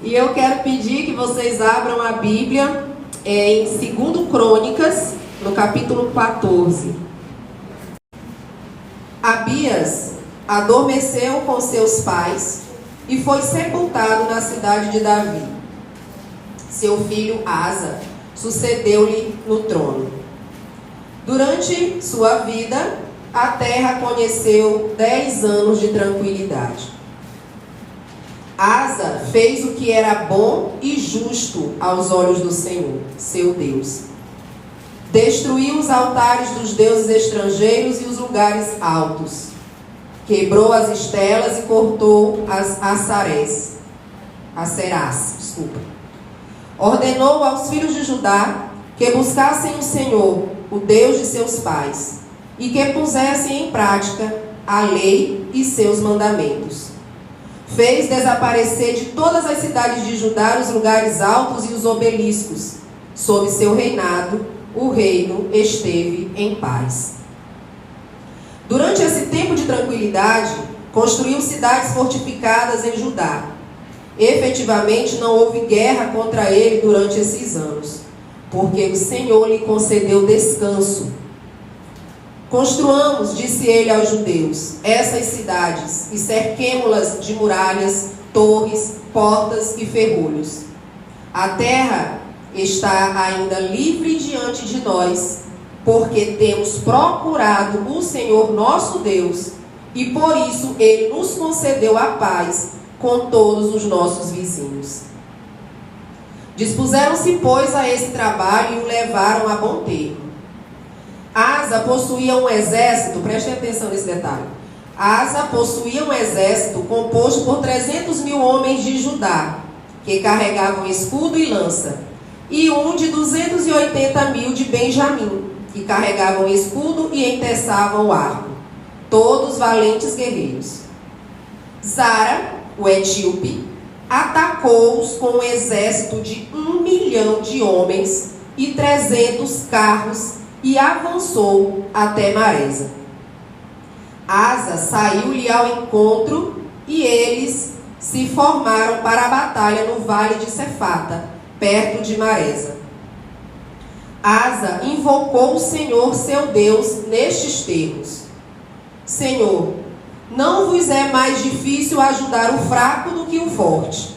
E eu quero pedir que vocês abram a Bíblia em 2 Crônicas, no capítulo 14. Abias adormeceu com seus pais e foi sepultado na cidade de Davi. Seu filho Asa sucedeu-lhe no trono. Durante sua vida, a terra conheceu 10 anos de tranquilidade. Asa fez o que era bom e justo aos olhos do Senhor, seu Deus. Destruiu os altares dos deuses estrangeiros e os lugares altos. Quebrou as estelas e cortou as acerás. Ordenou aos filhos de Judá que buscassem o Senhor, o Deus de seus pais, e que pusessem em prática a lei e seus mandamentos. Fez desaparecer de todas as cidades de Judá os lugares altos e os obeliscos. Sob seu reinado, o reino esteve em paz. Durante esse tempo de tranquilidade, construiu cidades fortificadas em Judá. Efetivamente, não houve guerra contra ele durante esses anos, porque o Senhor lhe concedeu descanso. Construamos, disse ele aos judeus, essas cidades e cerquemo-las de muralhas, torres, portas e ferrolhos. A terra está ainda livre diante de nós, porque temos procurado o Senhor nosso Deus, e por isso ele nos concedeu a paz com todos os nossos vizinhos. Dispuseram-se, pois, a esse trabalho e o levaram a bom termo. Asa possuía um exército, prestem atenção nesse detalhe. Asa possuía um exército composto por 300.000 homens de Judá, que carregavam escudo e lança, e um de 280.000 de Benjamim, que carregavam escudo e enteçavam o arco, todos valentes guerreiros. Zara, o etíope, atacou-os com um exército de 1 milhão de homens e 300 carros e avançou até Maresa. Asa saiu-lhe ao encontro e eles se formaram para a batalha no vale de Cefata, perto de Maresa. Asa invocou o Senhor seu Deus nestes termos: Senhor, não vos é mais difícil ajudar o fraco do que o forte.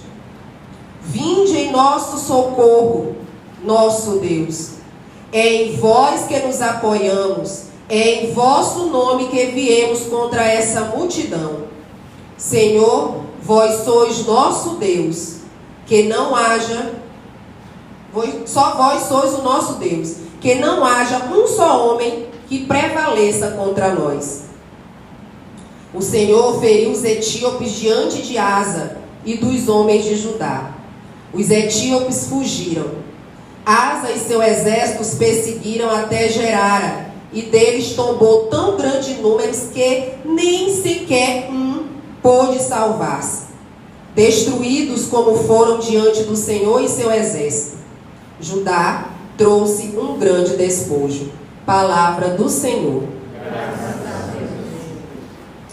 Vinde em nosso socorro, nosso Deus. É em vós que nos apoiamos, é em vosso nome que viemos contra essa multidão. Senhor, vós sois nosso Deus, que não haja, só vós sois o nosso Deus, que não haja um só homem que prevaleça contra nós. O Senhor feriu os etíopes diante de Asa e dos homens de Judá. Os etíopes fugiram. Asa e seu exército os perseguiram até Gerara, e deles tombou tão grande número que nem sequer um pôde salvar-se. Destruídos como foram diante do Senhor e seu exército. Judá trouxe um grande despojo. Palavra do Senhor.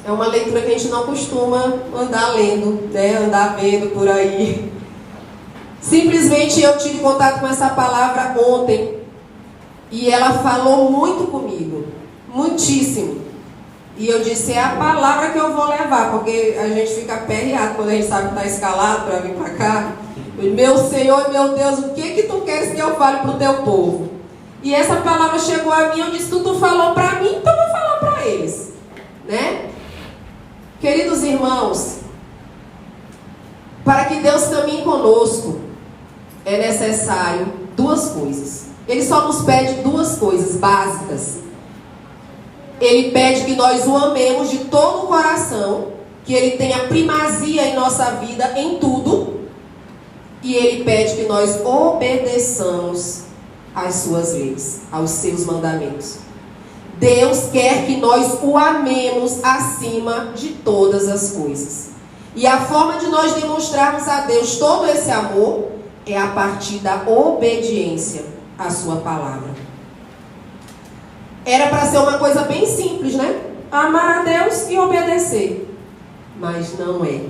É uma leitura que a gente não costuma andar lendo, né? Andar vendo por aí. Simplesmente eu tive contato com essa palavra ontem e ela falou muito comigo, muitíssimo. E eu disse, é a palavra que eu vou levar, porque a gente fica aperreado quando a gente sabe que está escalado para vir para cá. Meu Senhor e meu Deus, o que tu queres que eu fale para o teu povo? E essa palavra chegou a mim, eu disse, tu falou para mim, então eu vou falar para eles, né? Queridos irmãos, para que Deus caminhe conosco, é necessário duas coisas. Ele só nos pede duas coisas básicas. Ele pede que nós o amemos de todo o coração, que ele tenha primazia em nossa vida, em tudo. E ele pede que nós obedeçamos às suas leis, aos seus mandamentos. Deus quer que nós o amemos acima de todas as coisas. E a forma de nós demonstrarmos a Deus todo esse amor é a partir da obediência à sua palavra. Era para ser uma coisa bem simples, né? Amar a Deus e obedecer. Mas não é.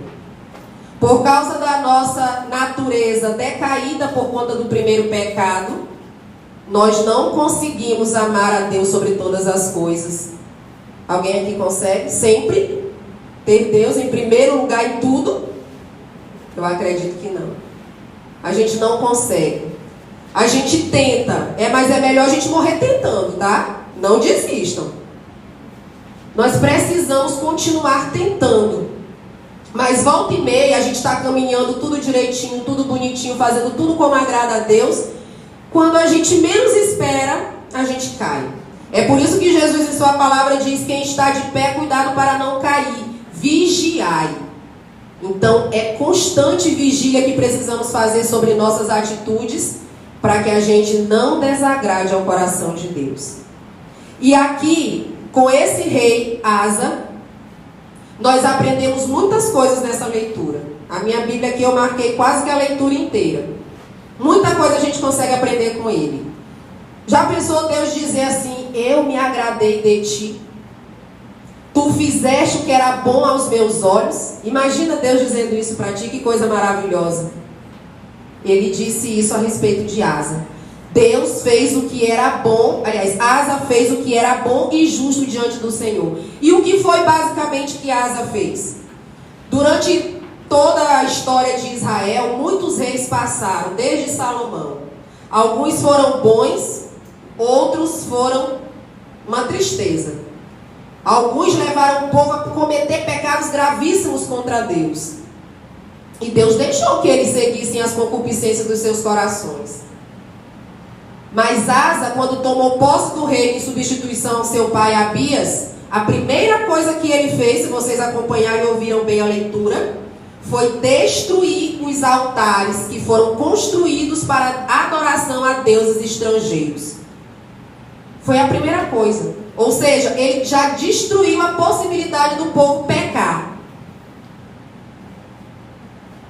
Por causa da nossa natureza natureza decaída por conta do primeiro pecado, nós não conseguimos amar a Deus sobre todas as coisas. Alguém aqui consegue sempre ter Deus em primeiro lugar em tudo? Eu acredito que não. A gente não consegue. A gente tenta, mas é melhor a gente morrer tentando, tá? Não desistam. Nós precisamos continuar tentando. Mas volta e meia a gente está caminhando tudo direitinho, tudo bonitinho, fazendo tudo como agrada a Deus. Quando a gente menos espera, a gente cai. É por isso que Jesus em sua palavra diz: quem está de pé, cuidado para não cair. Vigiai. Então é constante vigília que precisamos fazer sobre nossas atitudes, para que a gente não desagrade ao coração de Deus. E aqui, com esse rei Asa, nós aprendemos muitas coisas nessa leitura. A minha Bíblia aqui eu marquei quase que a leitura inteira. Muita coisa a gente consegue aprender com ele. Já pensou Deus dizer assim: eu me agradei de ti, tu fizeste o que era bom aos meus olhos? Imagina Deus dizendo isso para ti, que coisa maravilhosa. Ele disse isso a respeito de Asa. Deus fez o que era bom, aliás, Asa fez o que era bom e justo diante do Senhor. E o que foi basicamente que Asa fez? Durante toda a história de Israel, muitos reis passaram, desde Salomão. Alguns foram bons, outros foram uma tristeza. Alguns levaram o povo a cometer pecados gravíssimos contra Deus. E Deus deixou que eles seguissem as concupiscências dos seus corações. Mas Asa, quando tomou posse do reino em substituição ao seu pai Abias, a primeira coisa que ele fez, se vocês acompanharem e ouviram bem a leitura, foi destruir os altares que foram construídos para adoração a deuses estrangeiros. Foi a primeira coisa. Ou seja, ele já destruiu a possibilidade do povo pecar,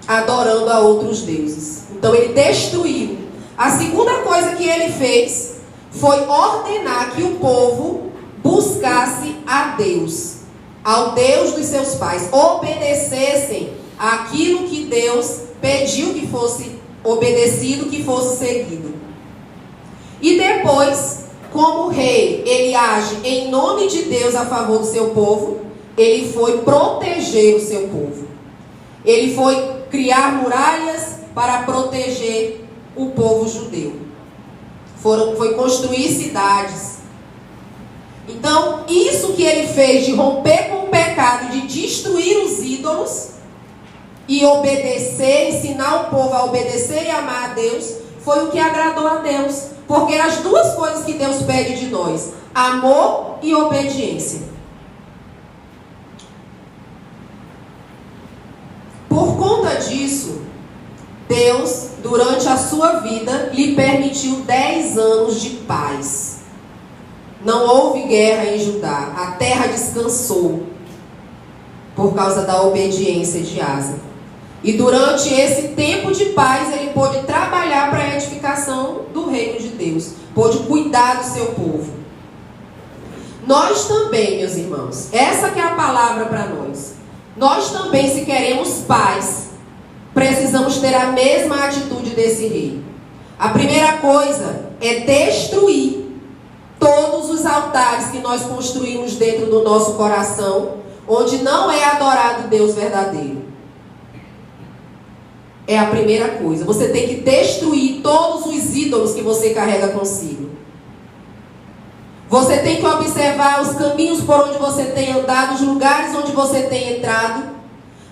adorando a outros deuses. Então ele destruiu. A segunda coisa que ele fez foi ordenar que o povo buscasse a Deus, ao Deus dos seus pais, obedecessem aquilo que Deus pediu que fosse obedecido, que fosse seguido. E depois, como rei, ele age em nome de Deus a favor do seu povo. Ele foi proteger o seu povo. Ele foi criar muralhas para proteger o povo judeu. Foi construir cidades. Então, isso que ele fez de romper com o pecado, de destruir os ídolos e obedecer, ensinar o povo a obedecer e amar a Deus, foi o que agradou a Deus. Porque as duas coisas que Deus pede de nós: amor e obediência. Por conta disso, Deus, durante a sua vida, lhe permitiu 10 anos de paz. Não houve guerra em Judá. A terra descansou por causa da obediência de Asa. E durante esse tempo de paz, ele pôde trabalhar para a edificação do reino de Deus. Pôde cuidar do seu povo. Nós também, meus irmãos, essa que é a palavra para nós. Nós também, se queremos paz, precisamos ter a mesma atitude desse rei. A primeira coisa é destruir todos os altares que nós construímos dentro do nosso coração, onde não é adorado Deus verdadeiro. É a primeira coisa. Você tem que destruir todos os ídolos que você carrega consigo. Você tem que observar os caminhos por onde você tem andado, os lugares onde você tem entrado.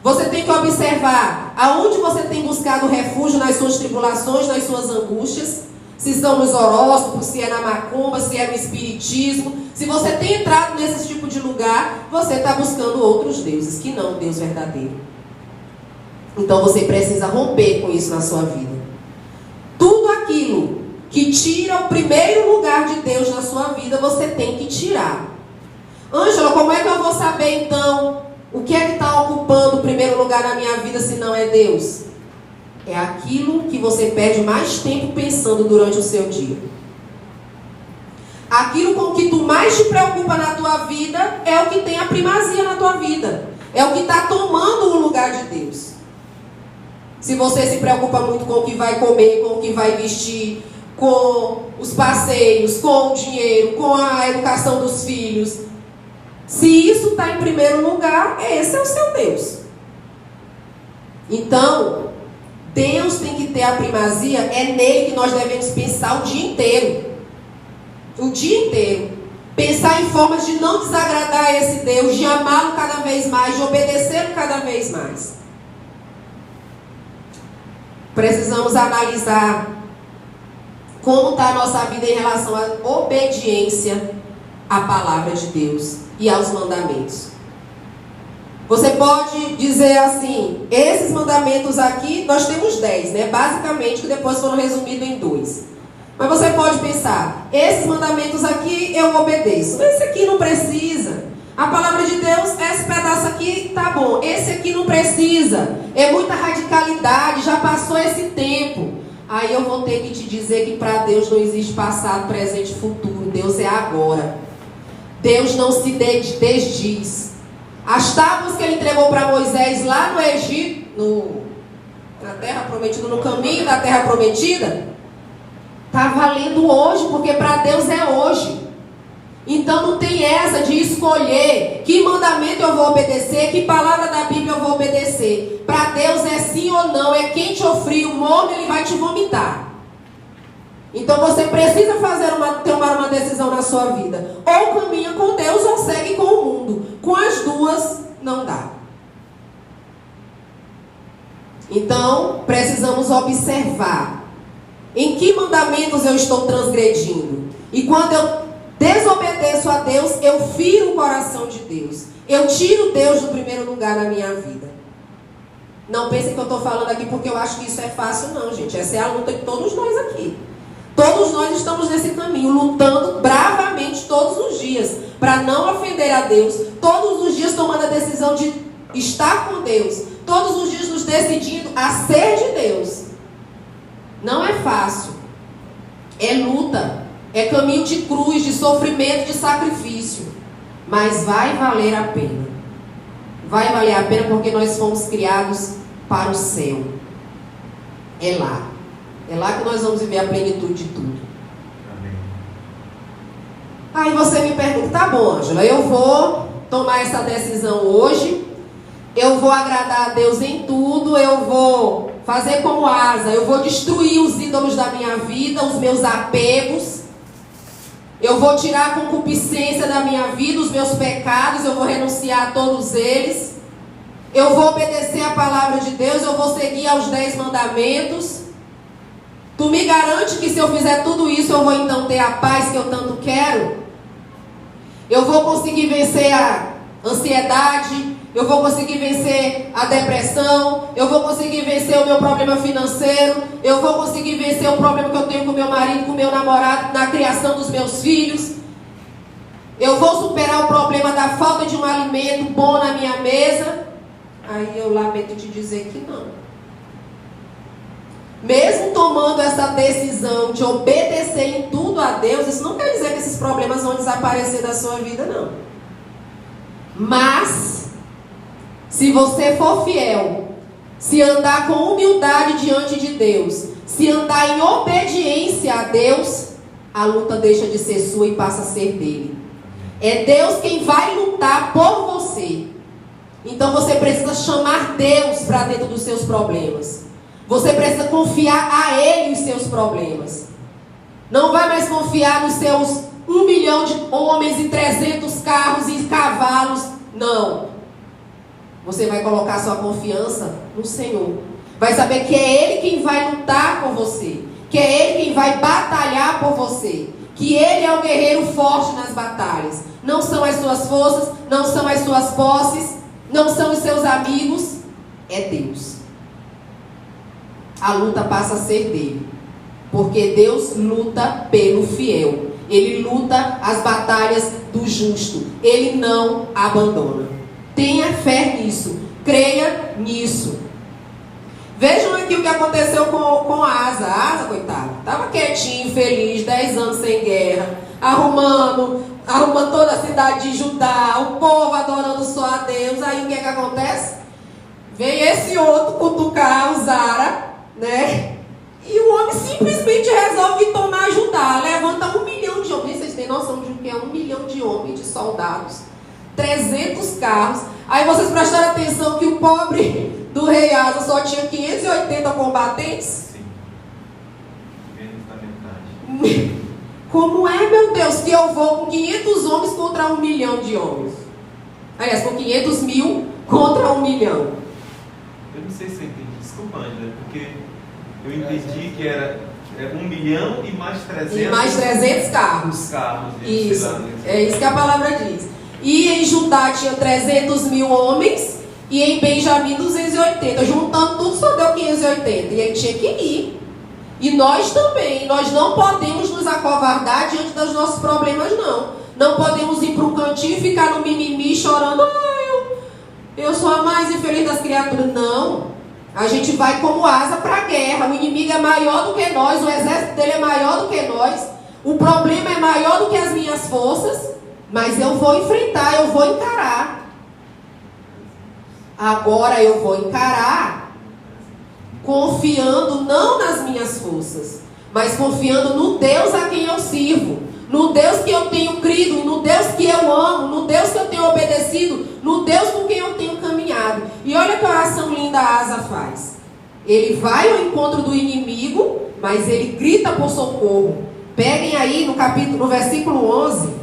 Você tem que observar aonde você tem buscado refúgio nas suas tribulações, nas suas angústias. Se estão nos horóscopos, se é na macumba, se é no espiritismo. Se você tem entrado nesse tipo de lugar, você está buscando outros deuses, que não o Deus verdadeiro. Então você precisa romper com isso na sua vida. Tudo aquilo que tira o primeiro lugar de Deus na sua vida, você tem que tirar. Ângela, como é que eu vou saber então o que é que está ocupando o primeiro lugar na minha vida se não é Deus? É aquilo que você perde mais tempo pensando durante o seu dia. Aquilo com que tu mais te preocupa na tua vida é o que tem a primazia na tua vida. É o que está tomando o lugar de Deus. se você se preocupa muito com o que vai comer, com o que vai vestir, com os passeios, com o dinheiro, com a educação dos filhos, se isso está em primeiro lugar, esse é o seu Deus. Então, Deus tem que ter a primazia, é nele que nós devemos pensar o dia inteiro. O dia inteiro. Pensar em formas de não desagradar esse Deus, de amá-lo cada vez mais, de obedecê-lo cada vez mais. Precisamos analisar como está a nossa vida em relação à obediência à palavra de Deus e aos mandamentos. Você pode dizer assim, esses mandamentos aqui, nós temos 10, né? Basicamente, que depois foram resumidos em 2. Mas você pode pensar, esses mandamentos aqui eu obedeço. Esse aqui não precisa. A palavra de Deus, esse pedaço aqui tá bom. Esse aqui não precisa. É muita radicalidade, já passou esse tempo. Aí eu vou ter que te dizer que para Deus não existe passado, presente e futuro. Deus é agora. Deus não se desdiz. As tábuas que ele entregou para Moisés lá no Egito, na terra prometida, no caminho da terra prometida, está valendo hoje, porque para Deus é hoje. Então não tem essa de escolher que mandamento eu vou obedecer, que palavra da Bíblia eu vou obedecer. Para Deus é sim ou não, é quente ou frio, morno, ele vai te vomitar. Então você precisa tomar uma decisão na sua vida. Ou caminha com Deus ou segue com o mundo. Com as duas não dá. Então precisamos observar em que mandamentos eu estou transgredindo. E quando eu desobedeço a Deus, eu firo o coração de Deus. Eu tiro Deus do primeiro lugar na minha vida. Não pensem que eu estou falando aqui porque eu acho que isso é fácil, não, gente. Essa é a luta de todos nós aqui. Todos nós estamos nesse caminho, lutando bravamente todos os dias, para não ofender a Deus. Todos os dias tomando a decisão de estar com Deus. Todos os dias nos decidindo a ser de Deus. Não é fácil. É luta. É caminho de cruz, de sofrimento, de sacrifício. Mas vai valer a pena. Vai valer a pena porque nós fomos criados para o céu. É lá. É lá que nós vamos viver a plenitude de tudo. Amém. Aí você me pergunta, tá bom, Ângela, eu vou tomar essa decisão hoje. Eu vou agradar a Deus em tudo. Eu vou fazer como Asa. Eu vou destruir os ídolos da minha vida, os meus apegos. Eu vou tirar a concupiscência da minha vida, os meus pecados, eu vou renunciar a todos eles. Eu vou obedecer a palavra de Deus, eu vou seguir aos 10 mandamentos. Tu me garante que se eu fizer tudo isso, eu vou então ter a paz que eu tanto quero? Eu vou conseguir vencer a ansiedade, eu vou conseguir vencer a depressão, eu vou conseguir vencer o meu problema financeiro, eu vou conseguir vencer o problema que eu tenho com meu marido, com meu namorado, na criação dos meus filhos. Eu vou superar o problema da falta de um alimento bom na minha mesa. Aí eu lamento te dizer que não. Mesmo tomando essa decisão de obedecer em tudo a Deus, isso não quer dizer que esses problemas vão desaparecer da sua vida, não. Mas se você for fiel, se andar com humildade diante de Deus, se andar em obediência a Deus, a luta deixa de ser sua e passa a ser dele. É Deus quem vai lutar por você. Então você precisa chamar Deus para dentro dos seus problemas. Você precisa confiar a Ele os seus problemas. Não vai mais confiar nos seus 1 milhão de homens e 300 carros e cavalos. Não. Você vai colocar sua confiança no Senhor. Vai saber que é Ele quem vai lutar por você. Que é Ele quem vai batalhar por você. Que Ele é o guerreiro forte nas batalhas. Não são as suas forças, não são as suas posses, não são os seus amigos. É Deus. A luta passa a ser dele. Porque Deus luta pelo fiel. Ele luta as batalhas do justo. Ele não abandona. Tenha fé nisso. Creia nisso. Vejam aqui o que aconteceu com Asa. Asa, coitado, estava quietinho, feliz, 10 anos sem guerra, arrumando toda a cidade de Judá, o povo adorando só a Deus. Aí o que é que acontece? Vem esse outro cutucar o Zara, né? E o homem simplesmente resolve tomar ajudar. Levanta 1 milhão de homens. Vocês têm noção de o que é 1 milhão de homens, de soldados? 300 carros. Aí vocês prestaram atenção que o pobre do rei Asa só tinha 580 combatentes? Sim. Menos da metade. Como é, meu Deus, que eu vou com 500 homens contra 1 milhão de homens? Aliás, com 500 mil contra 1 milhão. Eu não sei se eu entendi. Desculpa, Angela, porque eu entendi que era 1 milhão e mais 300. E mais 300 carros. Isso, sei lá, é isso que a palavra diz. E em Judá tinha 300 mil homens, e em Benjamim 280. Juntando tudo só deu 580. E ele tinha que ir. E nós também, nós não podemos nos acovardar diante dos nossos problemas, não. Não podemos ir para um cantinho e ficar no mimimi chorando. Eu sou a mais infeliz das criaturas. Não. A gente vai como Asa para a guerra. O inimigo é maior do que nós, o exército dele é maior do que nós. O problema é maior do que as minhas forças. Mas eu vou enfrentar, eu vou encarar. Agora eu vou encarar confiando não nas minhas forças, mas confiando no Deus a quem eu sirvo, no Deus que eu tenho crido, no Deus que eu amo, no Deus que eu tenho obedecido, no Deus com quem eu tenho caminhado. E olha que oração linda a Asa faz. Ele vai ao encontro do inimigo, mas ele grita por socorro. Peguem aí no versículo 11.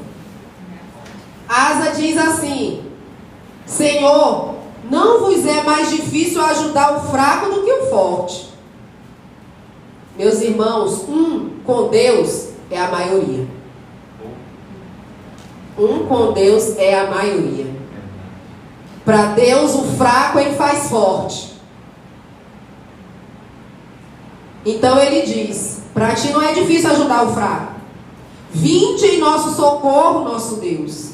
Asa diz assim: Senhor, não vos é mais difícil ajudar o fraco do que o forte. Meus irmãos, com Deus é a maioria. Com Deus é a maioria. Para Deus, o fraco ele faz forte. Então ele diz: para ti não é difícil ajudar o fraco. Vinde em nosso socorro, nosso Deus.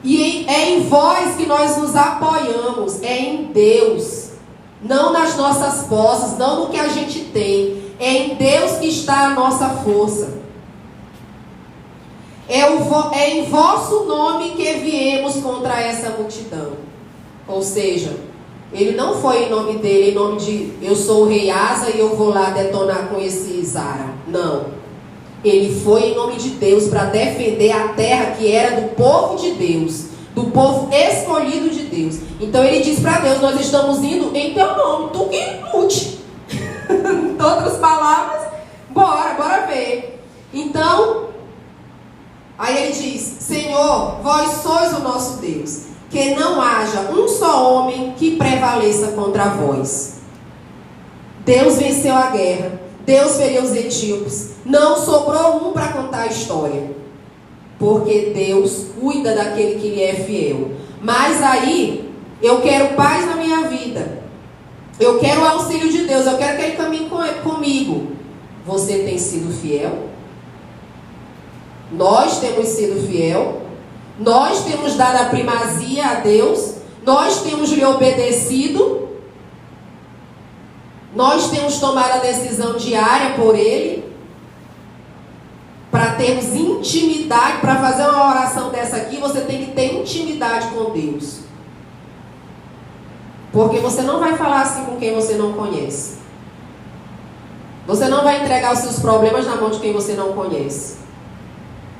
E é em vós que nós nos apoiamos, é em Deus, não nas nossas posses, não no que a gente tem, é em Deus que está a nossa força. É em vosso nome que viemos contra essa multidão. Ou seja, ele não foi em nome dele, em nome de eu sou o rei Asa e eu vou lá detonar com esse Zara. Não. Ele foi em nome de Deus para defender a terra que era do povo de Deus, do povo escolhido de Deus. Então ele diz para Deus: nós estamos indo em teu nome, tu que lute. Em outras palavras, bora ver. Então, aí ele diz: Senhor, vós sois o nosso Deus, que não haja um só homem que prevaleça contra vós. Deus venceu a guerra. Deus feriu os etíopes. Não sobrou um para contar a história. Porque Deus cuida daquele que lhe é fiel. Mas aí, eu quero paz na minha vida. Eu quero o auxílio de Deus. Eu quero que Ele caminhe comigo. Você tem sido fiel? Nós temos sido fiel. Nós temos dado a primazia a Deus. Nós temos lhe obedecido. Nós temos tomado a decisão diária por Ele, para termos intimidade. Para fazer uma oração dessa aqui, você tem que ter intimidade com Deus. Porque você não vai falar assim com quem você não conhece. Você não vai entregar os seus problemas na mão de quem você não conhece.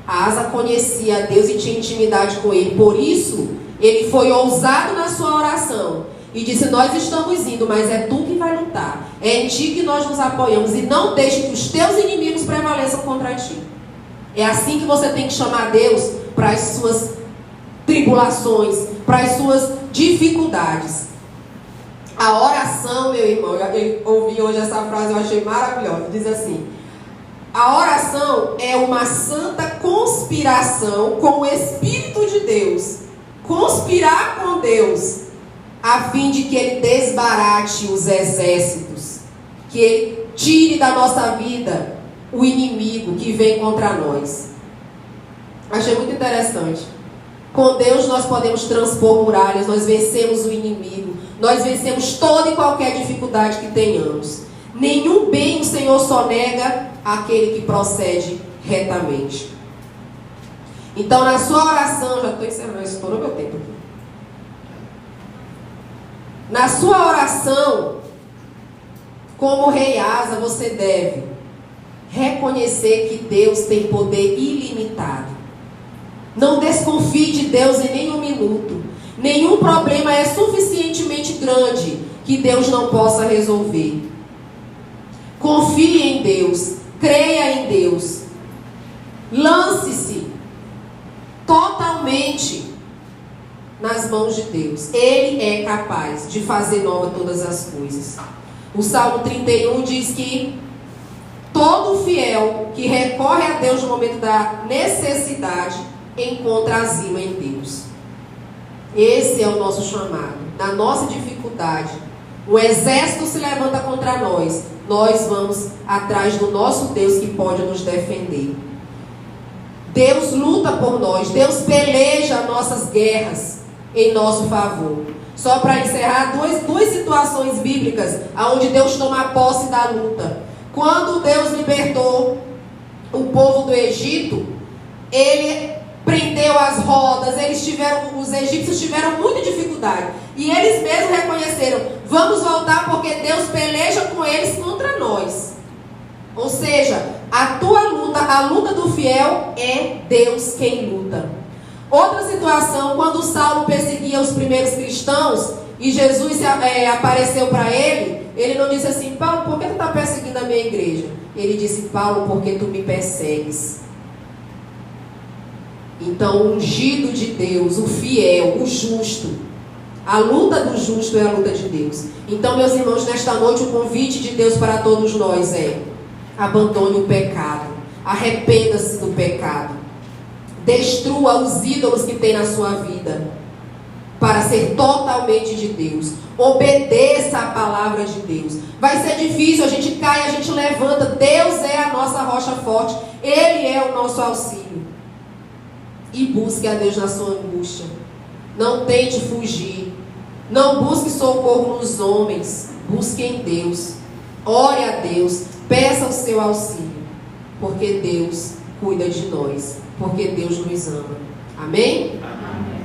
A Asa conhecia a Deus e tinha intimidade com Ele. Por isso, ele foi ousado na sua oração. E disse: nós estamos indo, mas é tu que vai lutar. É em ti que nós nos apoiamos. E não deixe que os teus inimigos prevaleçam contra ti. É assim que você tem que chamar Deus para as suas tribulações, para as suas dificuldades. A oração, meu irmão, eu ouvi hoje essa frase, eu achei maravilhosa. Diz assim: a oração é uma santa conspiração com o Espírito de Deus. Conspirar com Deus, a fim de que Ele desbarate os exércitos, que Ele tire da nossa vida o inimigo que vem contra nós. Achei muito interessante. Com Deus nós podemos transpor muralhas, nós vencemos o inimigo, nós vencemos toda e qualquer dificuldade que tenhamos. Nenhum bem o Senhor só nega àquele que procede retamente. Então, na sua oração, já estou encerrando, estourou meu tempo aqui. Na sua oração, como rei Asa, você deve reconhecer que Deus tem poder ilimitado. Não desconfie de Deus em nenhum minuto. Nenhum problema é suficientemente grande que Deus não possa resolver. Confie em Deus, creia em Deus. Lance-se totalmente nas mãos de Deus. Ele é capaz de fazer nova todas as coisas. O Salmo 31 diz que todo fiel que recorre a Deus no momento da necessidade encontra azima em Deus. Esse é o nosso chamado. Na nossa dificuldade, o exército se levanta contra nós. Nós vamos atrás do nosso Deus que pode nos defender. Deus luta por nós. Deus peleja nossas guerras em nosso favor. Só para encerrar, duas situações bíblicas onde Deus toma posse da luta. Quando Deus libertou o povo do Egito, Ele prendeu as rodas, os egípcios tiveram muita dificuldade. E eles mesmos reconheceram, vamos voltar porque Deus peleja com eles contra nós. Ou seja, a tua luta, a luta do fiel, é Deus quem luta. Outra situação, quando Saulo perseguia os primeiros cristãos e Jesus apareceu para ele, ele não disse assim, Paulo, por que tu está perseguindo a minha igreja? Ele disse, Paulo, porque tu me persegues. Então, o ungido de Deus, o fiel, o justo, a luta do justo é a luta de Deus. Então, meus irmãos, nesta noite o convite de Deus para todos nós é: abandone o pecado, arrependa-se do pecado, destrua os ídolos que tem na sua vida, para ser totalmente de Deus. Obedeça a palavra de Deus. Vai ser difícil, a gente cai, a gente levanta. Deus é a nossa rocha forte, Ele é o nosso auxílio. E busque a Deus na sua angústia. Não tente fugir. Não busque socorro nos homens. Busque em Deus. Ore a Deus. Peça o seu auxílio. Porque Deus cuida de nós. Porque Deus nos ama. Amém? Amém.